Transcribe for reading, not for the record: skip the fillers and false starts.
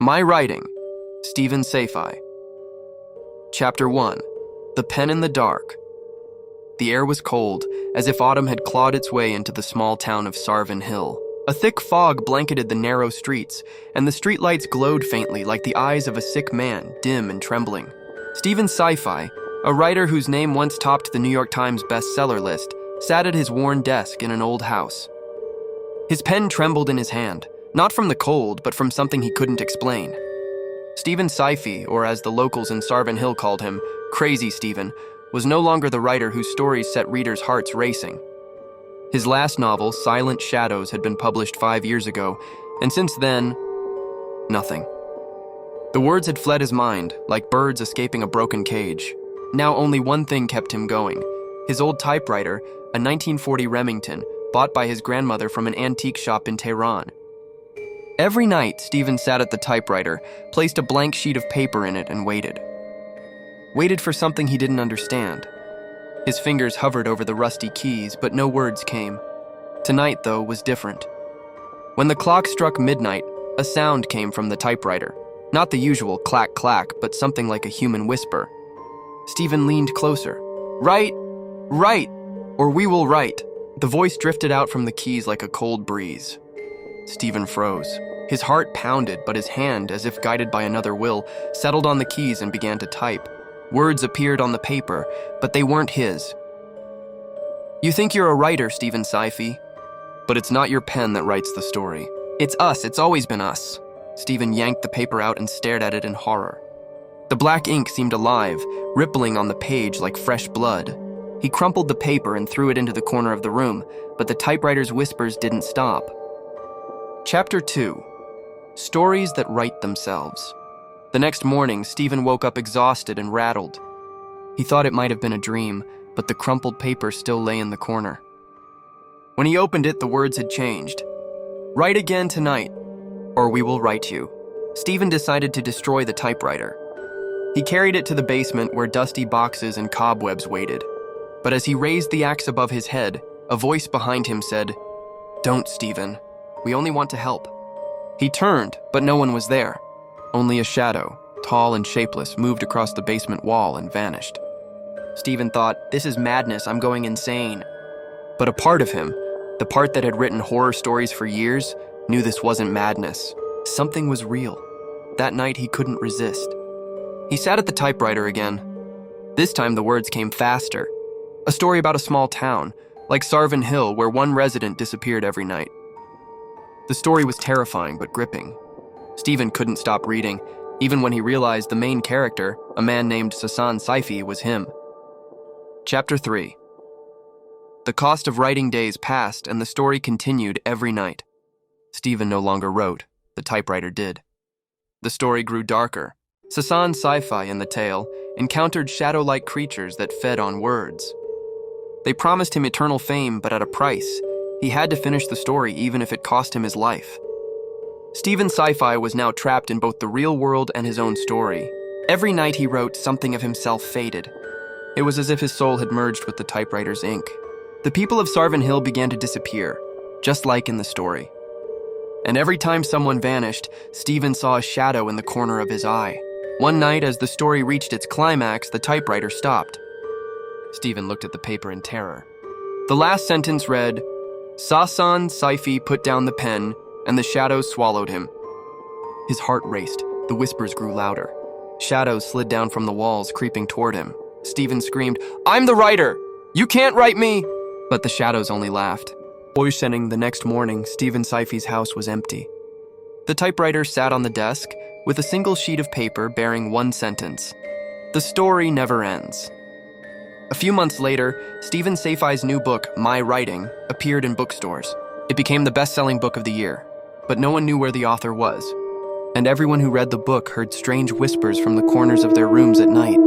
My Writing, Stephen Safai. Chapter 1. The Pen in the Dark. The air was cold, as if autumn had clawed its way into the small town of Sarvin Hill. A thick fog blanketed the narrow streets, and the streetlights glowed faintly like the eyes of a sick man, dim and trembling. Stephen Safai, a writer whose name once topped the New York Times bestseller list, sat at his worn desk in an old house. His pen trembled in his hand, not from the cold, but from something he couldn't explain. Stephen Safai, or as the locals in Sarvin Hill called him, Crazy Stephen, was no longer the writer whose stories set readers' hearts racing. His last novel, Silent Shadows, had been published 5 years ago, and since then, nothing. The words had fled his mind, like birds escaping a broken cage. Now only one thing kept him going: his old typewriter, a 1940 Remington, bought by his grandmother from an antique shop in Tehran. Every night, Stephen sat at the typewriter, placed a blank sheet of paper in it, and waited. Waited for something he didn't understand. His fingers hovered over the rusty keys, but no words came. Tonight, though, was different. When the clock struck midnight, a sound came from the typewriter. Not the usual clack-clack, but something like a human whisper. Stephen leaned closer. "Write! Write! Or we will write!" The voice drifted out from the keys like a cold breeze. Stephen froze. His heart pounded, but his hand, as if guided by another will, settled on the keys and began to type. Words appeared on the paper, but they weren't his. "You think you're a writer, Stephen Safai, but it's not your pen that writes the story. It's us, it's always been us." Stephen yanked the paper out and stared at it in horror. The black ink seemed alive, rippling on the page like fresh blood. He crumpled the paper and threw it into the corner of the room, but the typewriter's whispers didn't stop. Chapter 2. Stories that Write Themselves. The next morning, Stephen woke up exhausted and rattled. He thought it might have been a dream, but the crumpled paper still lay in the corner. When he opened it, the words had changed. "Write again tonight, or we will write you." Stephen decided to destroy the typewriter. He carried it to the basement where dusty boxes and cobwebs waited. But as he raised the axe above his head, a voice behind him said, "Don't, Stephen. We only want to help." He turned, but no one was there. Only a shadow, tall and shapeless, moved across the basement wall and vanished. Stephen thought, "This is madness, I'm going insane." But a part of him, the part that had written horror stories for years, knew this wasn't madness. Something was real. That night he couldn't resist. He sat at the typewriter again. This time the words came faster. A story about a small town, like Sarvin Hill, where one resident disappeared every night. The story was terrifying but gripping. Stephen couldn't stop reading, even when he realized the main character, a man named Sasan Saifi, was him. Chapter 3. The cost of writing days passed, and the story continued every night. Stephen no longer wrote. The typewriter did. The story grew darker. Sasan Saifi, in the tale, encountered shadow-like creatures that fed on words. They promised him eternal fame, but at a price. He had to finish the story even if it cost him his life. Stephen Safai was now trapped in both the real world and his own story. Every night he wrote, something of himself faded. It was as if his soul had merged with the typewriter's ink. The people of Sarvin Hill began to disappear, just like in the story. And every time someone vanished, Stephen saw a shadow in the corner of his eye. One night, as the story reached its climax, the typewriter stopped. Stephen looked at the paper in terror. The last sentence read, "Sasan Saifi put down the pen, and the shadows swallowed him." His heart raced. The whispers grew louder. Shadows slid down from the walls, creeping toward him. Stephen screamed, "I'm the writer! You can't write me!" But the shadows only laughed. The next morning, Stephen Saifai's house was empty. The typewriter sat on the desk, with a single sheet of paper bearing one sentence. "The story never ends." A few months later, Stephen Safai's new book, My Writing, appeared in bookstores. It became the best-selling book of the year, but no one knew where the author was. And everyone who read the book heard strange whispers from the corners of their rooms at night.